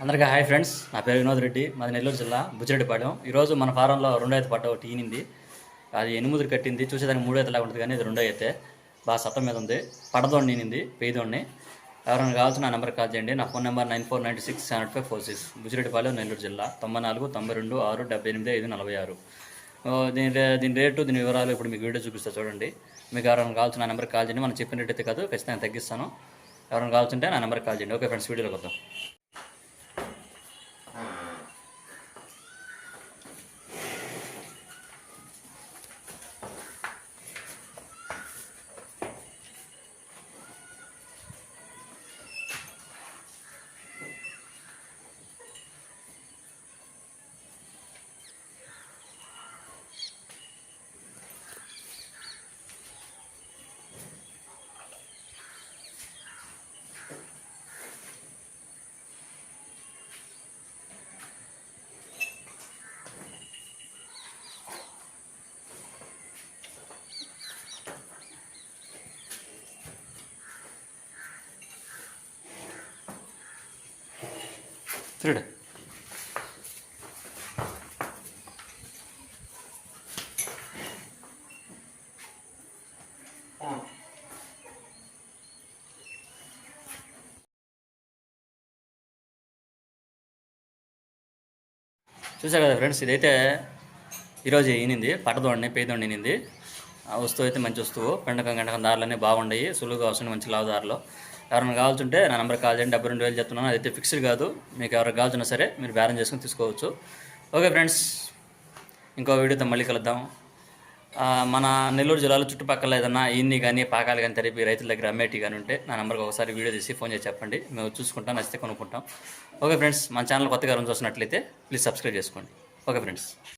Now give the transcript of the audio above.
అందరికీ hi friends, నా పేరు వినోద్ రెడ్డి, మాది నెల్లూరు జిల్లా బుచ్చిరెడ్డిపాలెం. ఈరోజు మన ఫారంలో రెండో అయితే పట్ట ఒకటి ఈనింది. అది ఎనిమిది కట్టింది, చూసేదానికి మూడో అయితే లాగా ఉంటుంది, కానీ ఇది రెండో అయితే బాగా సత్తం మీద ఉంది. పడదోడిని ఈనింది, పేదోడిని. ఎవరైనా కావాల్సిన నా నెంబర్కి కాల్ చేయండి. నా ఫోన్ నెంబర్ 94967546, బుచ్చిరెడ్డిపాలెం, నెల్లూరు జిల్లా 9492678546. దీని రేటు, దీని వివరాలు ఇప్పుడు మీకు వీడియో చూపిస్తా చూడండి. మీకు ఎవరైనా కావాల్సిన నా నెంబర్కి కాల్ చేయండి. మనం చెప్పిన రేట్ అయితే కాదు, ఖచ్చితంగా తగ్గిస్తాను. ఎవరైనా కావాల్సింటే నా నెంబర్కి కాల్ చేయండి. ఓకే ఫ్రెండ్స్, వీడియోలోకి వద్దాం. చూడు, చూసా కదా ఫ్రెండ్స్, ఇదైతే ఈరోజు ఈనింది. పట్టదోడిని పేదోడిని ఈనింది. ఆ వస్తువు అయితే మంచి వస్తువు, పెండకం గంటకం దారులన్నీ బాగుండయి, సులువుగా వస్తుంది, మంచి లావు దారిలో. ఎవరైనా కావాల్సింటే నా నెంబర్ కాల్ చేయండి. 72,000 చెప్తున్నాను, అదైతే ఫిక్స్డ్ కాదు. మీకు ఎవరికి కావాల్సినా సరే మీరు బేరం చేసుకుని తీసుకోవచ్చు. ఓకే ఫ్రెండ్స్, ఇంకో వీడియోతో మళ్ళీ కలుద్దాం. మన నెల్లూరు జిల్లాలో చుట్టుపక్కల ఏదన్నా ఈన్ని కానీ పాకాలు కానీ తెలిపి రైతుల దగ్గర అమ్మేటి కానీ ఉంటే నా నెంబర్కి ఒకసారి వీడియో తీసి ఫోన్ చేసి చెప్పండి. మేము చూసుకుంటాం, నచ్చితే కొనుక్కుంటాం. ఓకే ఫ్రెండ్స్, మన ఛానల్ కొత్తగా చూసినట్లయితే ప్లీజ్ సబ్స్క్రైబ్ చేసుకోండి. Okay friends.